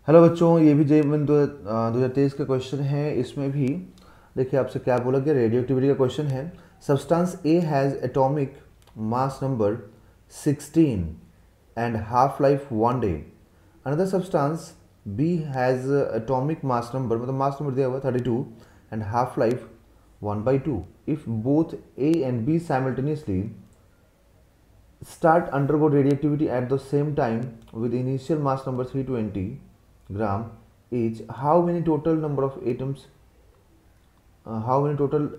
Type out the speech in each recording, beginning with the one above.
Hello बच्चों, ये भी जेईई 2023 का क्वेश्चन है। इसमें भी देखिए आपसे क्या बोला गया, रेडियो एक्टिविटी का क्वेश्चन है। Substance A has atomic mass number 16 and half life 1 day। Another substance B has atomic mass number, मतलब मास नंबर दिया हुआ 32 and half life 1/2। If both A and B simultaneously start undergo radioactivity at the same time with initial mass number 320 gram each, how many total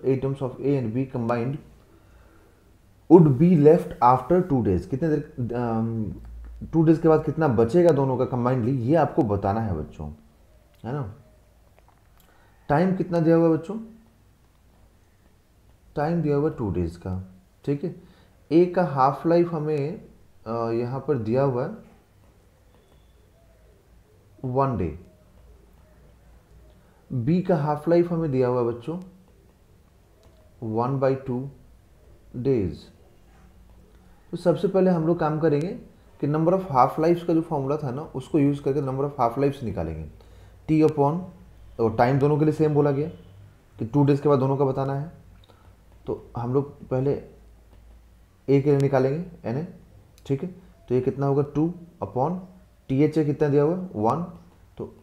atoms of A and B combined would be left after 2 days? कितने देर 2 days के बाद कितना बचेगा दोनों का combinedly, ये आपको बताना है बच्चों, है ना। टाइम कितना दिया हुआ है बच्चों? टाइम दिया हुआ 2 days का, ठीक है। ए का हाफ लाइफ हमें यहाँ पर दिया हुआ है 1 day। बी का हाफ लाइफ हमें दिया हुआ है बच्चों 1/2 days। तो सबसे पहले हम लोग काम करेंगे कि नंबर ऑफ हाफ लाइफ्स का जो फॉर्मूला था ना, उसको यूज़ करके नंबर ऑफ हाफ लाइफ्स निकालेंगे। टी अपॉन, और टाइम दोनों के लिए सेम बोला गया कि 2 days के बाद दोनों का बताना है। तो हम लोग पहले ए के लिए निकालेंगे एन ए, ठीक है। तो ये कितना होगा 2 अपॉन टी एच ए कितना दिया हुआ 1, तो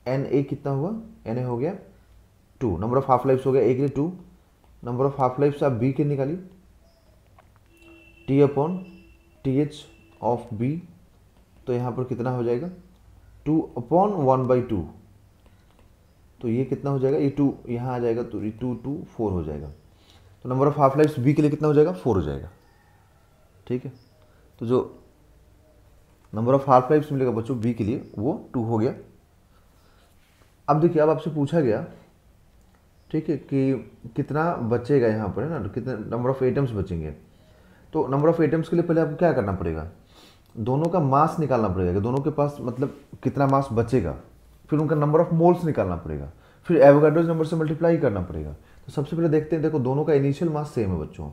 एन ए कितना हुआ, एन ए हो गया 2। नंबर ऑफ हाफ लाइफ्स हो गया ए के लिए 2। नंबर ऑफ हाफ लाइफ्स आप बी के निकालिए, T upon T H of B, तो यहाँ पर कितना हो जाएगा 2 अपॉन 1/2। तो ये कितना हो जाएगा, ये 2 यहाँ आ जाएगा, तो ये 2 4 हो जाएगा। तो number of half lifes B के लिए कितना हो जाएगा 4 हो जाएगा, ठीक है। तो जो नंबर ऑफ हाफ लाइफ्स मिलेगा बच्चों बी के लिए वो 2 हो गया। अब देखिए, अब आपसे पूछा गया, ठीक है, कि कितना बचेगा यहाँ पर, है ना, तो कितने नंबर ऑफ एटम्स बचेंगे। तो नंबर ऑफ एटम्स के लिए पहले आपको क्या करना पड़ेगा, दोनों का मास निकालना पड़ेगा कि दोनों के पास मतलब कितना मास बचेगा। फिर उनका नंबर ऑफ मोल्स निकालना पड़ेगा, फिर एवोगाड्रोस नंबर से मल्टीप्लाई करना पड़ेगा। तो सबसे पहले देखते हैं, देखो दोनों का इनिशियल मास सेम है बच्चों,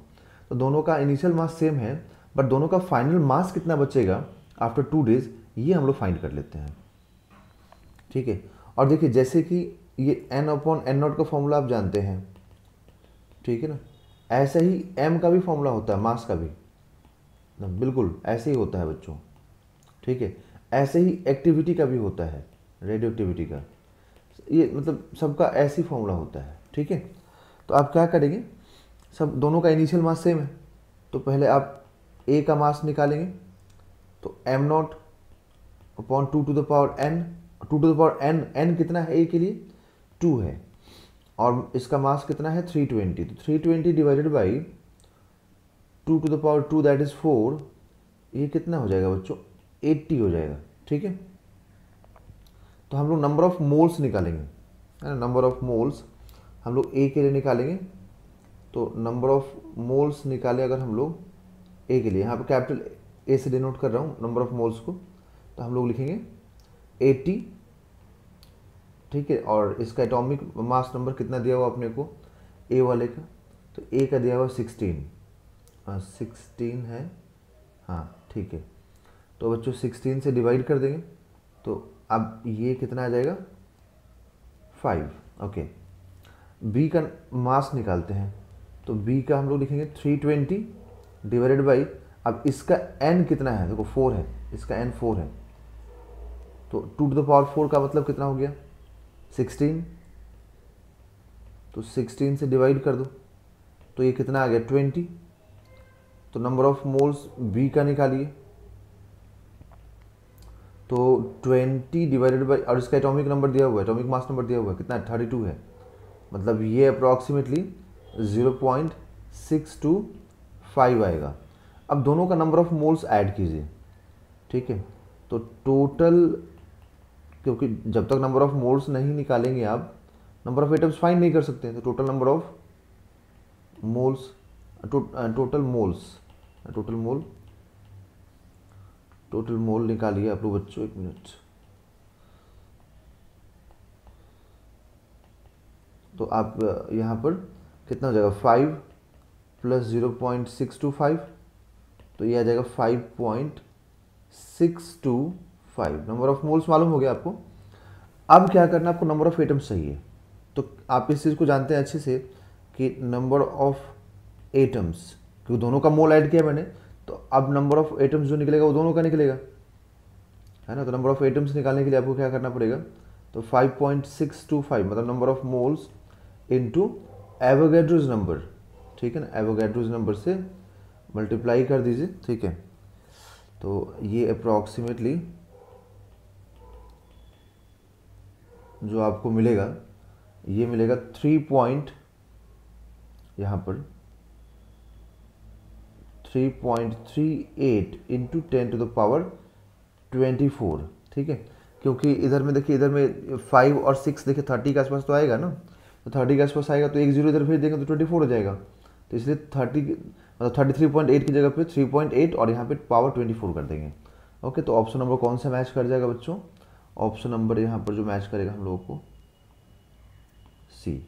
तो दोनों का इनिशियल मास सेम है, बट दोनों का फाइनल मास कितना बचेगा आफ्टर 2 days, ये हम लोग फाइंड कर लेते हैं, ठीक है। और देखिए जैसे कि ये n अपॉन एन नॉट का फॉर्मूला आप जानते हैं, ठीक है ना, ऐसे ही m का भी फॉर्मूला होता है, मास का भी बिल्कुल ऐसे ही होता है बच्चों, ठीक है। ऐसे ही एक्टिविटी का भी होता है, रेडियो एक्टिविटी का, ये मतलब सबका ऐसे ही फॉर्मूला होता है, ठीक है। तो आप क्या करेंगे, सब दोनों का इनिशियल मास सेम है, तो पहले आप ए का मास निकालेंगे, तो am not upon 2 to the power n, 2 to the power n, n कितना है ए के लिए 2 है, और इसका मास कितना है 320, तो 320 divided by 2 to the power 2 that is 4, ये कितना हो जाएगा बच्चों 80 हो जाएगा, ठीक है। तो हम लोग नंबर ऑफ मोल्स निकालेंगे, है ना, नंबर ऑफ मोल्स हम लोग ए के लिए निकालेंगे। तो नंबर ऑफ मोल्स निकाले अगर हम लोग ए के लिए, यहाँ पर कैपिटल ए से डिनोट कर रहा हूँ नंबर ऑफ मोल्स को, तो हम लोग लिखेंगे 80, ठीक है। और इसका एटॉमिक मास नंबर कितना दिया हुआ अपने को ए वाले का, तो ए का दिया हुआ 16 है, हाँ ठीक है। तो बच्चों 16 से डिवाइड कर देंगे, तो अब ये कितना आ जाएगा 5, ओके। बी का मास निकालते हैं, तो बी का हम लोग लिखेंगे 320 डिवाइडेड बाई, अब इसका n कितना है, देखो 4 है, इसका n 4 है, तो 2 to the power 4 का मतलब कितना हो गया 16, तो 16 से डिवाइड कर दो, तो ये कितना आ गया 20। तो नंबर ऑफ मोल्स बी का निकालिए, तो 20 डिवाइडेड बाई, और इसका एटॉमिक नंबर दिया हुआ है, एटॉमिक मास नंबर दिया हुआ है कितना है 32 है, मतलब ये अप्रॉक्सीमेटली 0.625 आएगा। अब दोनों का नंबर ऑफ मोल्स ऐड कीजिए, ठीक है। तो टोटल, क्योंकि जब तक नंबर ऑफ मोल्स नहीं निकालेंगे आप नंबर ऑफ एटम्स फाइंड नहीं कर सकते हैं, तो total number of moles, total mole निकालिए आप लोग बच्चों, 1 मिनट। तो आप यहाँ पर कितना हो जाएगा 5 प्लस 0.625, तो ये आ जाएगा 5.625। नंबर ऑफ मोल्स मालूम हो गया आपको, अब क्या करना, आपको नंबर ऑफ एटम्स चाहिए। तो आप इस चीज़ को जानते हैं अच्छे से कि नंबर ऑफ एटम्स, क्योंकि दोनों का मोल ऐड किया मैंने, तो अब नंबर ऑफ एटम्स जो निकलेगा वो दोनों का निकलेगा, है ना। तो नंबर ऑफ एटम्स निकालने के लिए आपको क्या करना पड़ेगा, तो 5.625 मतलब number of moles into Avogadro's number, ठीक है ना, एवोगैड्रोज नंबर से मल्टीप्लाई कर दीजिए, ठीक है। तो ये अप्रॉक्सीमेटली जो आपको मिलेगा, ये मिलेगा 3 पॉइंट, यहाँ पर 3.38 इंटू 10⁻24, ठीक है। क्योंकि इधर में देखिए, इधर में 5 और 6 देखिए 30 के आसपास तो आएगा ना, तो 30 के आसपास आएगा, तो एक जीरो इधर भेज देंगे तो 24 हो जाएगा। तो इसलिए 30 मतलब 33.8 की जगह पे 3.8 और यहाँ पे पावर 24 कर देंगे। ओके, तो ऑप्शन नंबर कौन सा मैच कर जाएगा बच्चों, ऑप्शन नंबर यहाँ पर जो मैच करेगा हम लोगों को, सी।